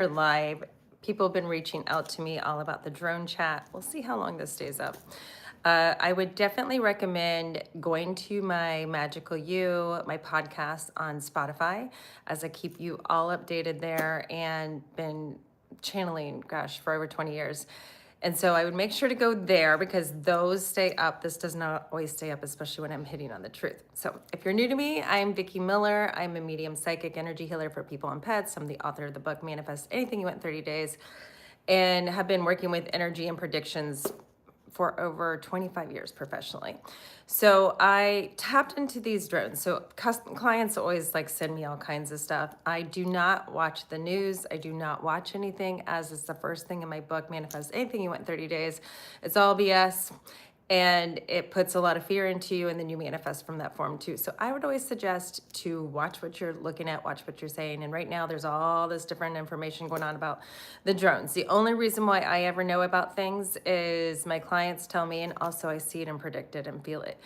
live. People have been reaching out to me all about the drone chat. We'll see how long this stays up. I would definitely recommend going to my Magical You, my podcast on Spotify, as I keep you all updated there and been channeling, gosh, for over 20 years. And so I would make sure to go there because those stay up. This does not always stay up, especially when I'm hitting on the truth. So if you're new to me, I'm Vickie Miller. I'm a medium psychic energy healer for people and pets. I'm the author of the book, Manifest Anything You Want in 30 Days, and have been working with energy and predictions for over 25 years professionally. So I tapped into these drones. So clients always like send me all kinds of stuff. I do not watch the news. I do not watch anything, as is the first thing in my book, Manifest Anything You Want in 30 Days. It's all BS. And it puts a lot of fear into you, and then you manifest from that form too. So I would always suggest to watch what you're looking at, watch what you're saying. And right now there's all this different information going on about the drones. The only reason why I ever know about things is my clients tell me, and also I see it and predict it and feel it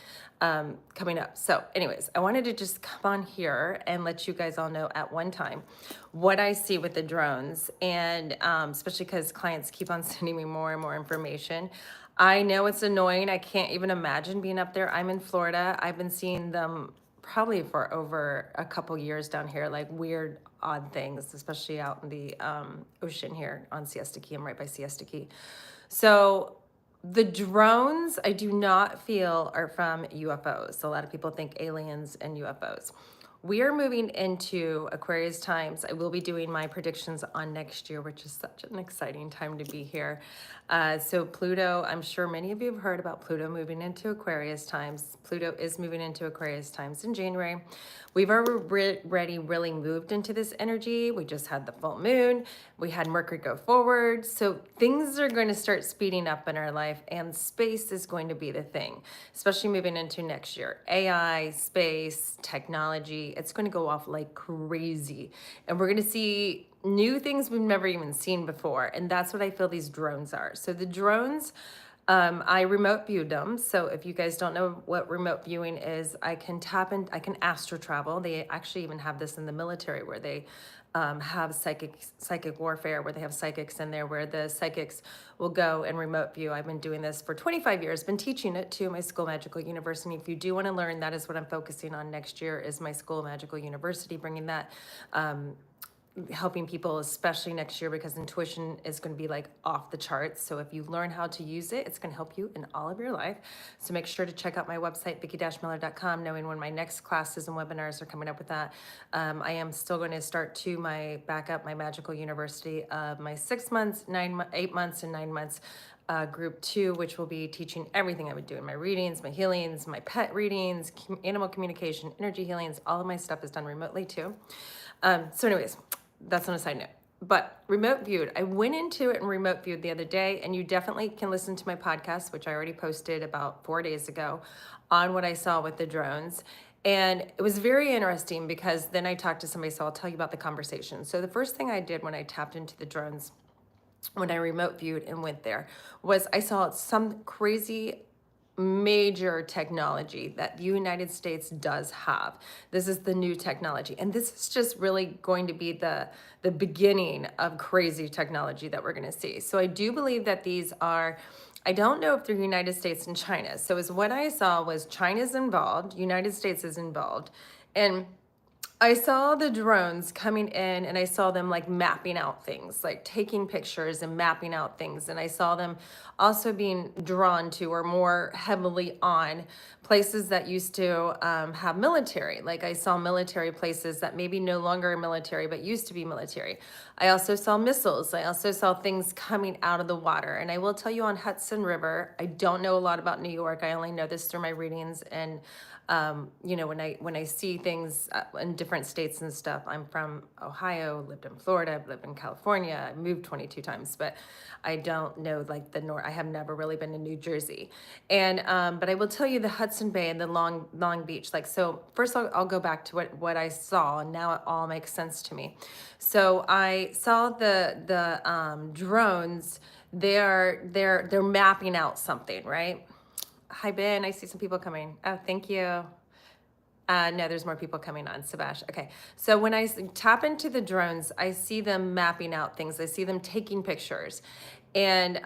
coming up. So anyways, I wanted to just come on here and let you guys all know at one time what I see with the drones, and especially because clients keep on sending me more and more information. I know it's annoying. I can't even imagine being up there. I'm in Florida. I've been seeing them probably for over a couple years down here, like weird, odd things, especially out in the ocean here on Siesta Key. I'm right by Siesta Key. So the drones, I do not feel are from UFOs. A lot of people think aliens and UFOs. We are moving into Aquarius times. I will be doing my predictions on next year, which is such an exciting time to be here. So Pluto, I'm sure many of you have heard about Pluto moving into Aquarius times. Pluto is moving into Aquarius times in January. We've already really moved into this energy. We just had the full moon. We had Mercury go forward. So things are going to start speeding up in our life, and space is going to be the thing, especially moving into next year. AI, space, technology, it's going to go off like crazy. And we're going to see new things we've never even seen before. And that's what I feel these drones are. So the drones, I remote viewed them. So if you guys don't know what remote viewing is, I can tap in, I can astral travel. They actually even have this in the military where they have psychic warfare, where they have psychics in there, where the psychics will go and remote view. I've been doing this for 25 years, been teaching it to my School of Magical University. If you do want to learn, that is what I'm focusing on next year, is my School of Magical University, bringing that, helping people, especially next year, because intuition is going to be like off the charts. So if you learn how to use it, it's going to help you in all of your life. So make sure to check out my website, vickie-miller.com, knowing when my next classes and webinars are coming up with that. I am still going to start to my Magical University of my 6 months, 8 months, and 9 months. Group 2, which will be teaching everything I would do in my readings, my healings, my pet readings, animal communication, energy healings. All of my stuff is done remotely too. So anyways, that's on a side note. But remote viewed, I went into it and remote viewed the other day, and you definitely can listen to my podcast, which I already posted about 4 days ago, on what I saw with the drones. And it was very interesting because then I talked to somebody, so I'll tell you about the conversation. So the first thing I did when I tapped into the drones, when I remote viewed and went there, was I saw some crazy major technology that the United States does have. This is the new technology. And this is just really going to be the beginning of crazy technology that we're going to see. So I do believe that these are, I don't know if they're United States and China. So as what I saw was China's involved, United States is involved. And I saw the drones coming in, and I saw them like mapping out things, like taking pictures and mapping out things. And I saw them also being drawn to, or more heavily on, places that used to have military. Like I saw military places that maybe no longer are military, but used to be military. I also saw missiles. I also saw things coming out of the water. And I will tell you, on Hudson River, I don't know a lot about New York. I only know this through my readings and you know, when I see things in different states and stuff. I'm from Ohio, lived in Florida, I've lived in California, I moved 22 times, but I don't know like the north. I have never really been to New Jersey. And but I will tell you the Hudson Bay and the Long Beach. Like, so first I'll go back to what I saw, and now it all makes sense to me. So I saw the drones. They're mapping out something, right? Hi, Ben. I see some people coming. Oh, thank you. No, there's more people coming on, Sebastian. Okay. So when I tap into the drones, I see them mapping out things. I see them taking pictures. And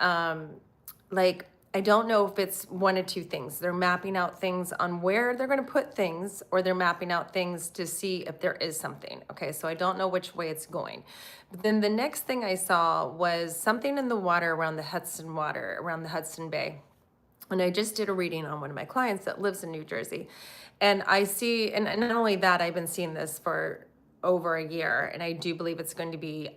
like, I don't know if it's one of two things. They're mapping out things on where they're going to put things, or they're mapping out things to see if there is something. Okay. So I don't know which way it's going. But then the next thing I saw was something in the water around the Hudson water, around the Hudson Bay. And I just did a reading on one of my clients that lives in New Jersey. And I see, and not only that, I've been seeing this for over a year, and I do believe it's going to be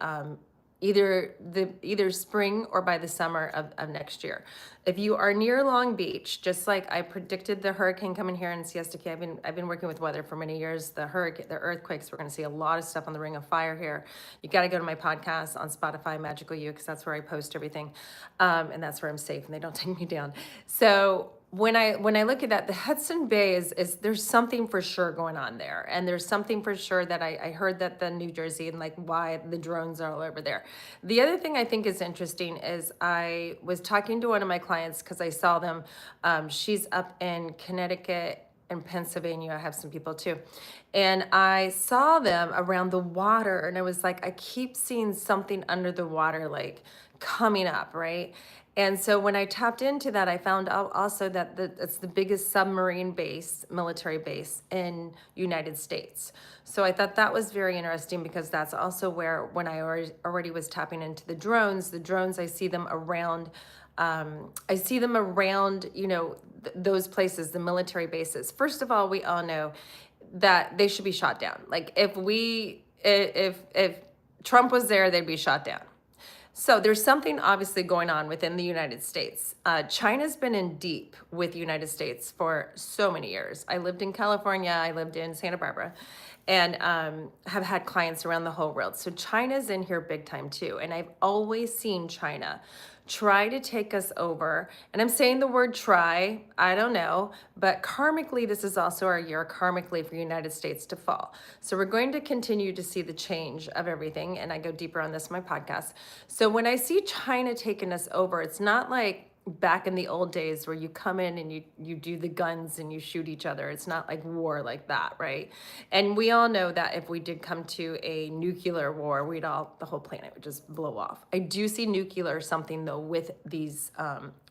either spring or by the summer of next year. If you are near Long Beach, just like I predicted the hurricane coming here in Siesta Key, I've been working with weather for many years. The earthquakes, we're going to see a lot of stuff on the Ring of Fire here. You got to go to my podcast on Spotify, Magical You, because that's where I post everything, and that's where I'm safe, and they don't take me down. So when I look at that, the Hudson Bay is there's something for sure going on there, and there's something for sure that I heard that the New Jersey, and like why the drones are all over there. The other thing I think is interesting is I was talking to one of my clients because I saw them. She's up in Connecticut and Pennsylvania. I have some people too, and I saw them around the water, and I was like, I keep seeing something under the water, like coming up, right? And so when I tapped into that, I found out also that it's the biggest submarine base, military base in United States. So I thought that was very interesting, because that's also where, when I already was tapping into the drones, I see them around, those places, the military bases. First of all, we all know that they should be shot down. Like if Trump was there, they'd be shot down. So there's something obviously going on within the United States. China's been in deep with the United States for so many years. I lived in California, I lived in Santa Barbara, and have had clients around the whole world. So China's in here big time too. And I've always seen China try to take us over. And I'm saying the word try, I don't know, but karmically, this is also our year karmically for the United States to fall. So we're going to continue to see the change of everything. And I go deeper on this in my podcast. So when I see China taking us over, it's not like back in the old days where you come in and you do the guns and you shoot each other. It's not like war like that, right? And we all know that if we did come to a nuclear war, the whole planet would just blow off. I do see nuclear something though with these,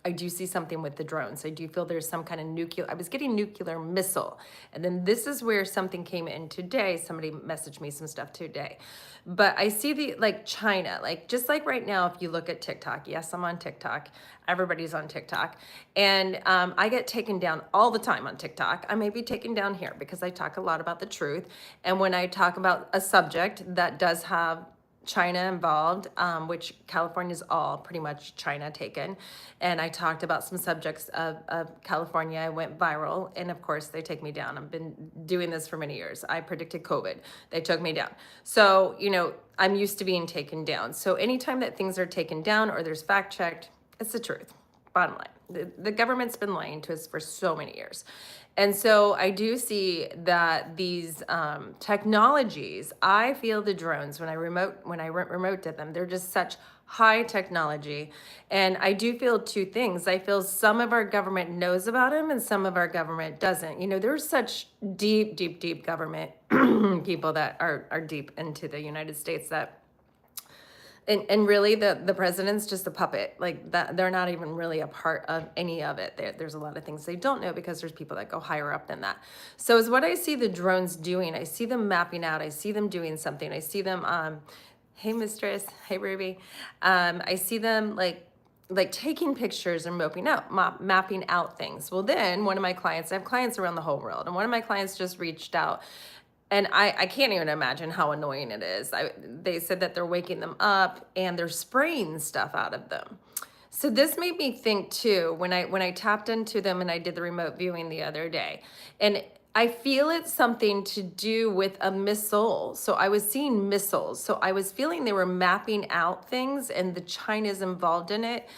I do see something with the drones. I do feel there's some kind of nuclear, I was getting nuclear missile. And then this is where something came in today. Somebody messaged me some stuff today. But I see China, just like right now, if you look at TikTok, yes, I'm on TikTok. Everybody's on TikTok. And I get taken down all the time on TikTok. I may be taken down here because I talk a lot about the truth. And when I talk about a subject that does have China involved, which California is all pretty much China taken. And I talked about some subjects of California. I went viral, and of course they take me down. I've been doing this for many years. I predicted COVID. They took me down. So, I'm used to being taken down. So anytime that things are taken down or there's fact checked, it's the truth. Bottom line, the government's been lying to us for so many years. And so I do see that these technologies, I feel the drones when I remote did them, they're just such high technology. And I do feel two things. I feel some of our government knows about them and some of our government doesn't. There's such deep government people that are deep into the United States that and really the president's just a puppet, like that. They're not even really a part of any of it. There's a lot of things they don't know because there's people that go higher up than that. So is what I see the drones doing. I see them mapping out. I see them doing something. I see them, hey mistress, hey Ruby. I see them like taking pictures and mapping out things. Well, then one of my clients, I have clients around the whole world, and one of my clients just reached out. And I can't even imagine how annoying it is. They said that they're waking them up and they're spraying stuff out of them. So this made me think too, when I tapped into them and I did the remote viewing the other day. And I feel it's something to do with a missile. So I was seeing missiles. So I was feeling they were mapping out things and the China's involved in it.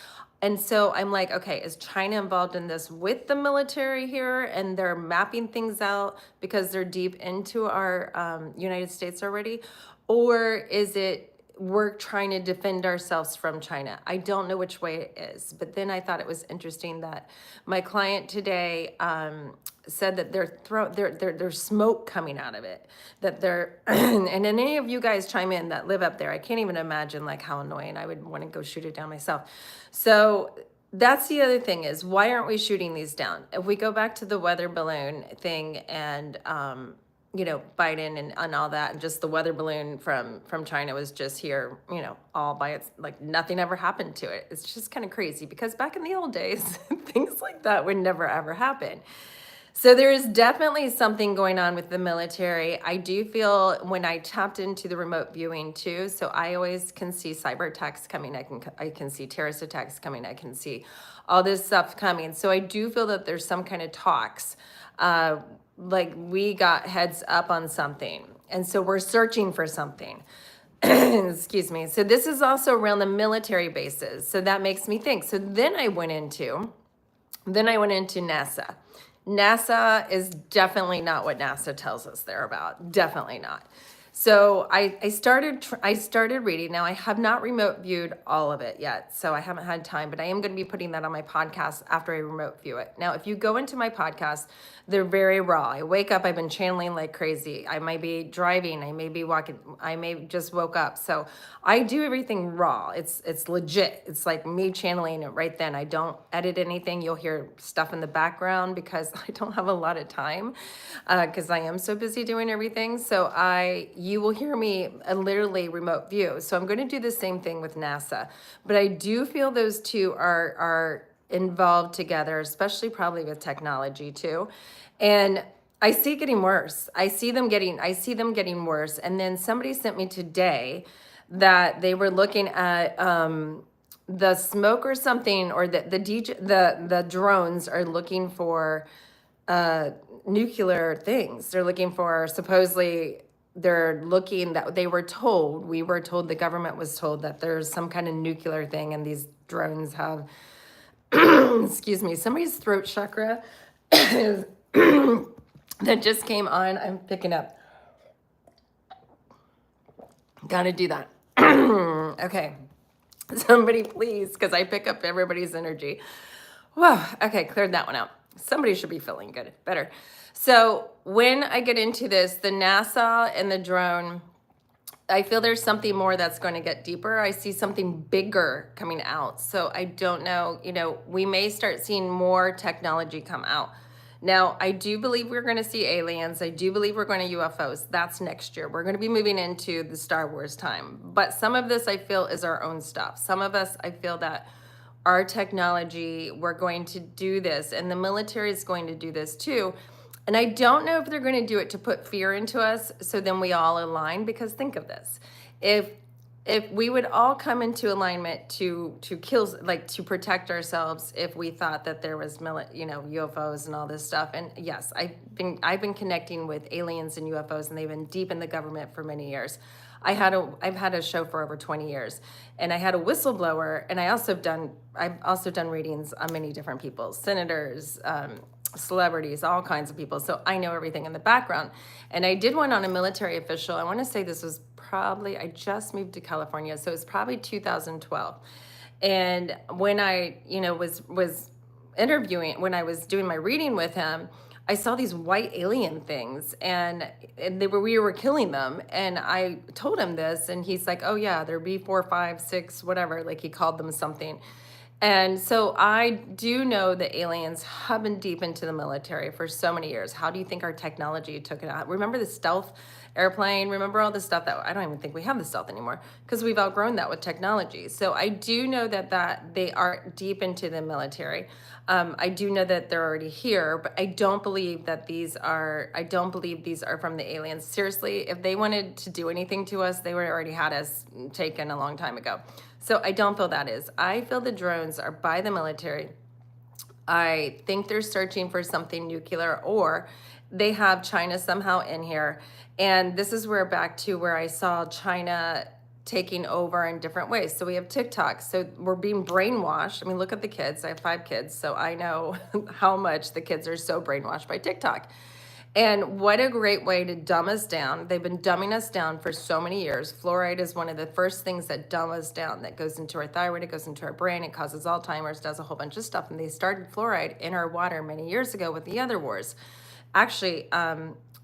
And so I'm like, okay, is China involved in this with the military here and they're mapping things out because they're deep into our United States already? Or is it we're trying to defend ourselves from China. I don't know which way it is, but then I thought it was interesting that my client today said that there's smoke coming out of it, that they're and then any of you guys chime in that live up there, I can't even imagine like how annoying. I would want to go shoot it down myself. So that's the other thing, is why aren't we shooting these down? If we go back to the weather balloon thing and Biden and all that, and just the weather balloon from China was just here, all by its, like nothing ever happened to it. It's just kind of crazy, because back in the old days, things like that would never ever happen. So there is definitely something going on with the military. I do feel when I tapped into the remote viewing too, so I always can see cyber attacks coming. I can see terrorist attacks coming. I can see all this stuff coming. So I do feel that there's some kind of talks. Like we got heads up on something. And so we're searching for something. Excuse me. So this is also around the military bases. So that makes me think. So then I went into NASA. NASA is definitely not what NASA tells us they're about. Definitely not. So I started reading. Now I have not remote viewed all of it yet, so I haven't had time, but I am going to be putting that on my podcast after I remote view it. Now, if you go into my podcast, they're very raw. I wake up, I've been channeling like crazy. I might be driving, I may be walking, I may just woke up. So I do everything raw. It's legit. It's like me channeling it right then. I don't edit anything. You'll hear stuff in the background because I don't have a lot of time because I am so busy doing everything. So you will hear me literally remote view. So I'm going to do the same thing with NASA, but I do feel those two are involved together, especially probably with technology too. And I see it getting worse. I see them getting worse. And then somebody sent me today that they were looking at the smoke or something, or the drones are looking for nuclear things. They're looking for, supposedly we were told, the government was told that there's some kind of nuclear thing, and these drones have excuse me, somebody's throat chakra that just came on. I'm picking up. Gotta do that. Okay. Somebody please, because I pick up everybody's energy. Whoa. Okay, cleared that one out. Somebody should be feeling good, better. So when I get into this, the NASA and the drone, I feel there's something more that's going to get deeper. I see something bigger coming out. So I don't know, we may start seeing more technology come out. Now, I do believe we're going to see aliens. I do believe we're going to UFOs. That's next year. We're going to be moving into the Star Wars time. But some of this I feel is our own stuff. Some of us, I feel that our technology, we're going to do this, and the military is going to do this too. And I don't know if they're going to do it to put fear into us, so then we all align. Because think of this: if we would all come into alignment to kill, like to protect ourselves, if we thought that there was UFOs and all this stuff. And yes, I've been connecting with aliens and UFOs, and they've been deep in the government for many years. I've had a show for over 20 years, and I had a whistleblower, and I've also done readings on many different people, senators, celebrities, all kinds of people. So I know everything in the background. And I did one on a military official. I want to say this was probably, I just moved to California, so it was probably 2012. And when I, was interviewing, when I was doing my reading with him, I saw these white alien things, and we were killing them. And I told him this, and he's like, "Oh yeah, they're B4, 5, 6, whatever." Like he called them something. And so I do know that aliens have been deep into the military for so many years. How do you think our technology took it out? Remember the stealth airplane? Remember all the stuff that, I don't even think we have the stealth anymore, because we've outgrown that with technology. So I do know that they are deep into the military. I do know that they're already here, but I don't believe these are from the aliens. Seriously, if they wanted to do anything to us, they would already had us taken a long time ago. So I don't feel that is. I feel the drones are by the military. I think they're searching for something nuclear, or they have China somehow in here. And this is back to where I saw China taking over in different ways. So we have TikTok. So we're being brainwashed. I mean, look at the kids. I have 5 kids, so I know how much the kids are so brainwashed by TikTok. And what a great way to dumb us down. They've been dumbing us down for so many years. Fluoride is one of the first things that dumb us down, that goes into our thyroid, it goes into our brain, it causes Alzheimer's, does a whole bunch of stuff. And they started fluoride in our water many years ago with the other wars. Actually,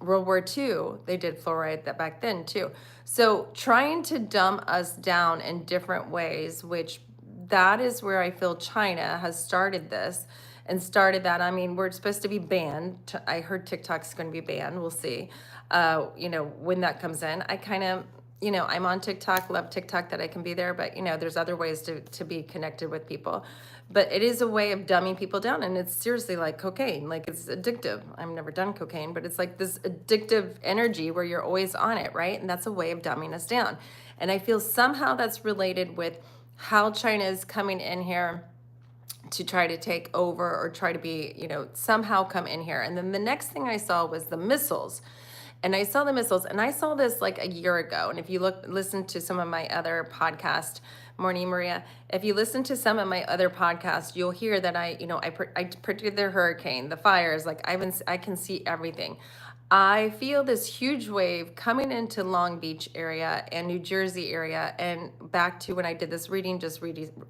World War II, they did fluoride that back then too. So trying to dumb us down in different ways, which that is where I feel China has started this and started that. I mean, we're supposed to be banned. I heard TikTok's going to be banned. We'll see, when that comes in. I kind of, I'm on TikTok, love TikTok that I can be there, but, there's other ways to be connected with people. But it is a way of dumbing people down, and it's seriously like cocaine. Like, it's addictive. I've never done cocaine, but it's like this addictive energy where you're always on it, right? And that's a way of dumbing us down. And I feel somehow that's related with how China is coming in here to try to take over or try to be, somehow come in here. And then the next thing I saw was the missiles. And I saw the missiles, and I saw this like a year ago. And if you listen to some of my other podcasts, Morning Maria, if you listen to some of my other podcasts, you'll hear that I predicted the hurricane, the fires, like I can see everything. I feel this huge wave coming into Long Beach area and New Jersey area, and back to when I did this reading just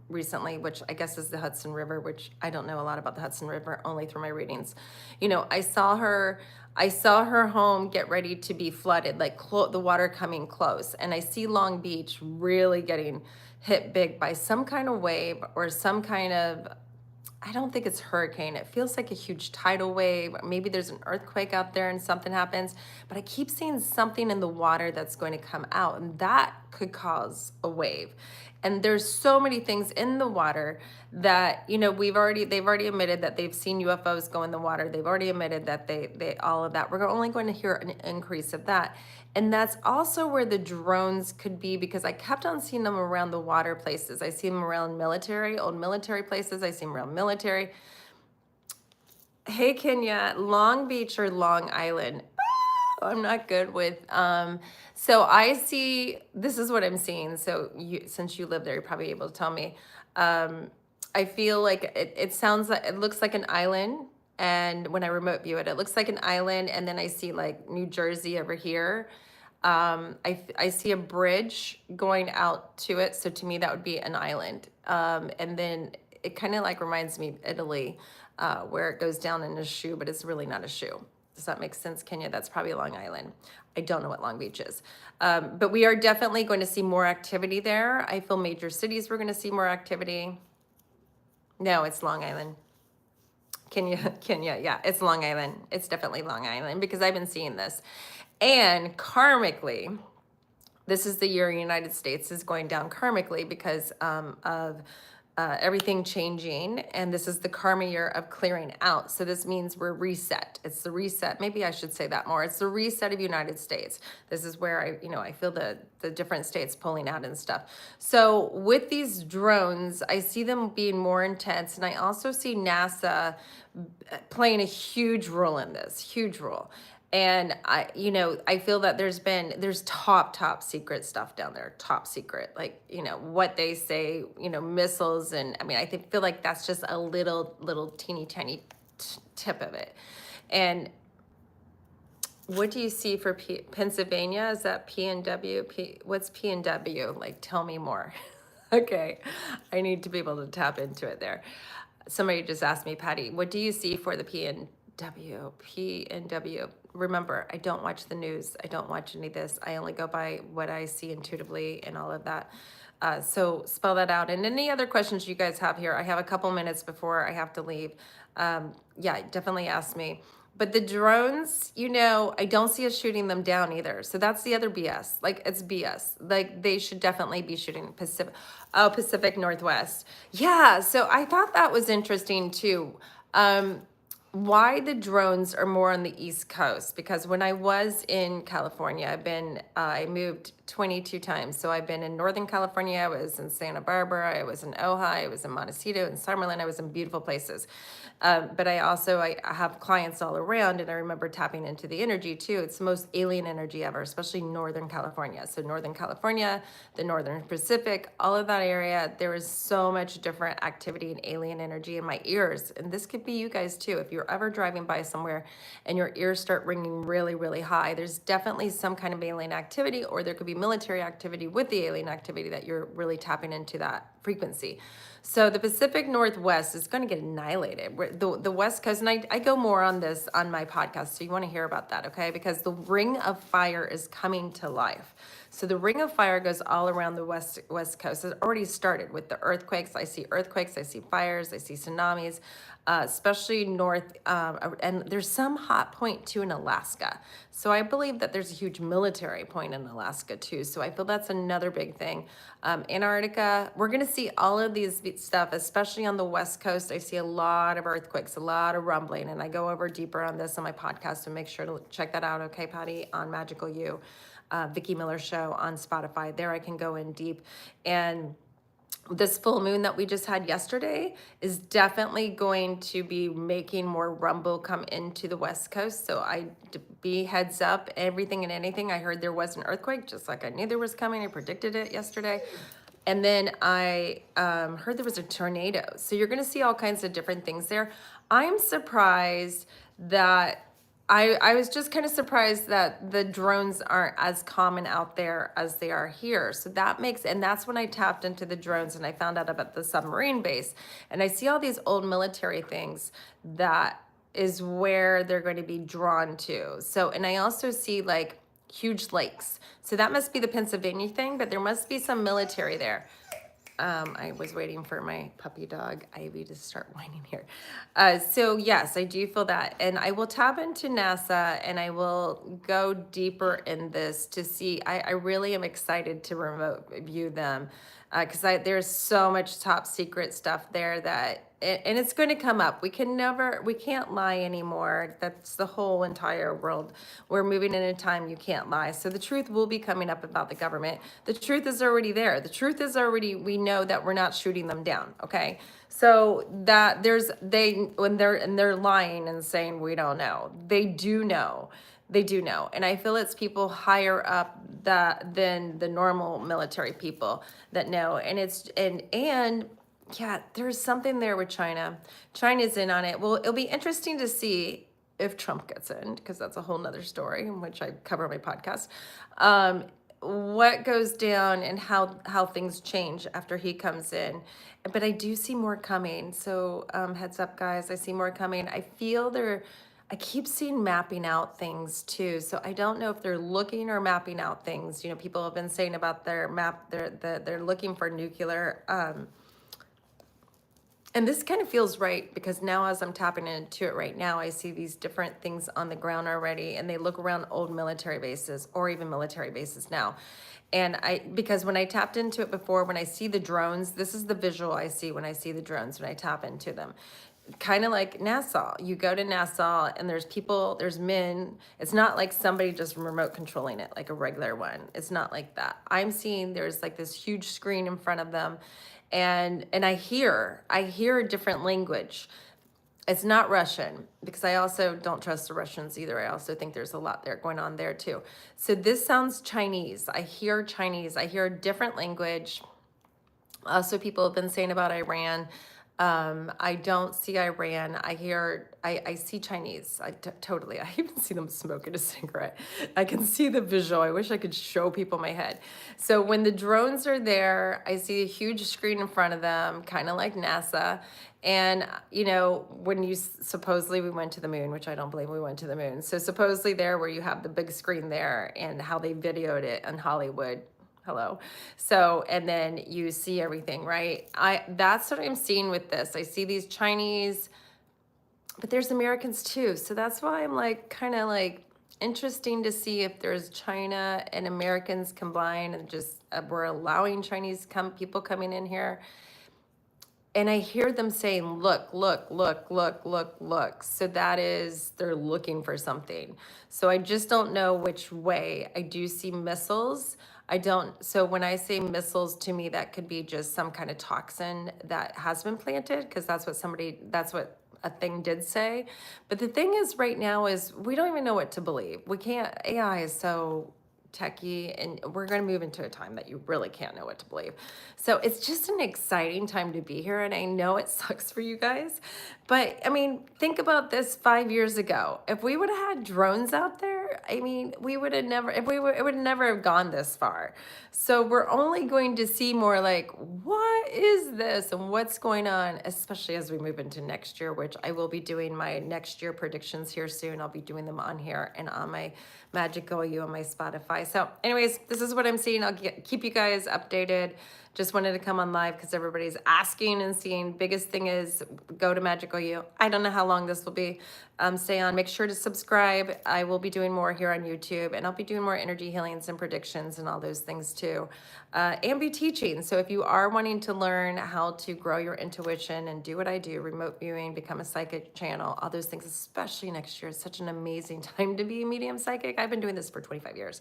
recently, which I guess is the Hudson River, which I don't know a lot about the Hudson River, only through my readings. I saw her home get ready to be flooded, like the water coming close, and I see Long Beach really getting hit big by some kind of wave or some kind of, I don't think it's hurricane. It feels like a huge tidal wave. Maybe there's an earthquake out there and something happens, but I keep seeing something in the water that's going to come out, and that could cause a wave. And there's so many things in the water that, they've already admitted that they've seen UFOs go in the water. They've already admitted that they all of that. We're only going to hear an increase of that. And that's also where the drones could be, because I kept on seeing them around the water places. I see them around old military places. I see them around military. Hey, Kenya, Long Beach or Long Island? I'm not good with, so I see, this is what I'm seeing. So since you live there, you're probably able to tell me. I feel like it looks like an island. And when I remote view it, it looks like an island. And then I see like New Jersey over here. I see a bridge going out to it. So to me, that would be an island. And then it kind of like reminds me of Italy, where it goes down in a shoe, but it's really not a shoe. Does that make sense, Kenya? That's probably Long Island. I don't know what Long Beach is. But we are definitely going to see more activity there. I feel major cities, we're going to see more activity. No, it's Long Island. Kenya, yeah, it's Long Island. It's definitely Long Island, because I've been seeing this. And karmically, this is the year United States is going down karmically because of everything changing, and this is the karma year of clearing out. So this means we're reset. It's the reset. Maybe I should say that more. It's the reset of United States. This is where I feel the different states pulling out and stuff. So with these drones, I see them being more intense, and I also see NASA playing a huge role in this, huge role. And I feel that there's top secret stuff down there, top secret, like, what they say, missiles. And I mean, feel like that's just a little teeny tiny tip of it. And what do you see for Pennsylvania? Is that PNW? What's PNW? Like, tell me more. Okay. I need to be able to tap into it there. Somebody just asked me, Patty, what do you see for the PNW? Remember, I don't watch the news. I don't watch any of this. I only go by what I see intuitively and all of that. So spell that out. And any other questions you guys have here, I have a couple minutes before I have to leave. Yeah, definitely ask me. But the drones, I don't see us shooting them down either. So that's the other BS. Like, it's BS. Like, they should definitely be shooting Pacific Northwest. Yeah, so I thought that was interesting too. Why the drones are more on the East Coast, because when I was in California, I moved 22 times. So I've been in Northern California, I was in Santa Barbara, I was in Ojai, I was in Montecito, in Summerlin, I was in beautiful places. But I have clients all around, and I remember tapping into the energy too. It's the most alien energy ever, especially Northern California. So Northern California, the Northern Pacific, all of that area, there is so much different activity and alien energy in my ears. And this could be you guys too. If you're ever driving by somewhere and your ears start ringing really, really high, there's definitely some kind of alien activity, or there could be military activity with the alien activity that you're really tapping into that frequency. So the Pacific Northwest is going to get annihilated. The West Coast, and I go more on this on my podcast, so you want to hear about that, okay? Because the Ring of Fire is coming to life. So the Ring of Fire goes all around the West Coast. It already started with the earthquakes. I see earthquakes, I see fires, I see tsunamis, especially north. And there's some hot point too in Alaska. So I believe that there's a huge military point in Alaska too. So I feel that's another big thing. Antarctica, we're going to see all of these stuff, especially on the West Coast. I see a lot of earthquakes, a lot of rumbling, and I go over deeper on this on my podcast, so make sure to check that out, okay, Patty, on Magical You, Vickie Miller Show on Spotify. There I can go in deep. And this full moon that we just had yesterday is definitely going to be making more rumble come into the West Coast. So be heads up, everything and anything. I heard there was an earthquake, just like I knew there was coming. I predicted it yesterday. And then I heard there was a tornado. So you're going to see all kinds of different things there. I'm surprised that I was just kind of surprised that the drones aren't as common out there as they are here. So and that's when I tapped into the drones and I found out about the submarine base. And I see all these old military things that is where they're going to be drawn to. So, and I also see like huge lakes. So that must be the Pennsylvania thing, but there must be some military there. I was waiting for my puppy dog, Ivy, to start whining here. So yes, I do feel that. And I will tap into NASA and I will go deeper in this to see, I really am excited to remote view them. Because there's so much top secret stuff there and it's going to come up. We can't lie anymore. That's the whole entire world. We're moving in a time you can't lie. So the truth will be coming up about the government. The truth is already there. The truth is already, we know that we're not shooting them down. Okay. So that when they're lying and saying, we don't know, they do know. They do know. And I feel it's people higher up than the normal military people that know. And yeah, there's something there with China. China's in on it. Well, it'll be interesting to see if Trump gets in, because that's a whole nother story, in which I cover on my podcast. What goes down and how things change after he comes in. But I do see more coming. So heads up, guys, I see more coming. I keep seeing mapping out things too. So I don't know if they're looking or mapping out things. You know, people have been saying about their map, they're looking for nuclear. And this kind of feels right, because now as I'm tapping into it right now, I see these different things on the ground already, and they look around old military bases or even military bases now. And because when I tapped into it before, when I see the drones, this is the visual I see when I see the drones, when I tap into them. Kind of like Nassau. You go to Nassau and there's people, there's men. It's not like somebody just remote controlling it like a regular one. It's not like that. I'm seeing there's like this huge screen in front of them, and I hear a different language. It's not Russian, because I also don't trust the Russians either. I also think there's a lot there going on there too. So this sounds Chinese. I hear Chinese. I hear a different language. Also, people have been saying about Iran. I don't see Iran. I see Chinese. Totally. I even see them smoking a cigarette. I can see the visual. I wish I could show people my head. So when the drones are there, I see a huge screen in front of them, kind of like NASA. And, you know, when supposedly we went to the moon, which I don't believe we went to the moon. So supposedly there where you have the big screen there and how they videoed it in Hollywood. Hello. So, and then you see everything, right? That's what I'm seeing with this. I see these Chinese, but there's Americans too. So that's why I'm like, kind of like interesting to see if there's China and Americans combined, and just we're allowing Chinese people coming in here. And I hear them saying, look, look, look, look, look, look. So that is, they're looking for something. So I just don't know which way. I do see missiles. I don't, so when I say missiles, to me, that could be just some kind of toxin that has been planted, because that's what a thing did say. But the thing is, right now, is we don't even know what to believe. We can't, AI is so techie, and we're going to move into a time that you really can't know what to believe. So it's just an exciting time to be here, and I know it sucks for you guys, but I mean, think about this 5 years ago. If we would have had drones out there, I mean, we would have never, if we were, it would never have gone this far. So we're only going to see more like, what is this and what's going on, especially as we move into next year, which I will be doing my next year predictions here soon. I'll be doing them on here and on my Magical You on my Spotify. So anyways, this is what I'm seeing. Keep you guys updated. Just wanted to come on live because everybody's asking and seeing. Biggest thing is go to Magical You. I don't know how long this will be. Stay on. Make sure to subscribe. I will be doing more here on YouTube, and I'll be doing more energy healings and predictions and all those things too, and be teaching. So if you are wanting to learn how to grow your intuition and do what I do, remote viewing, become a psychic channel, all those things, especially next year, it's such an amazing time to be a medium psychic. I've been doing this for 25 years.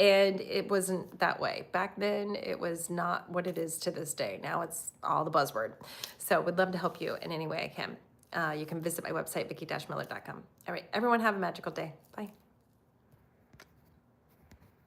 And it wasn't that way. Back then, it was not what it is to this day. Now it's all the buzzword. So would love to help you in any way I can. You can visit my website, vickie-miller.com. All right, everyone have a magical day. Bye.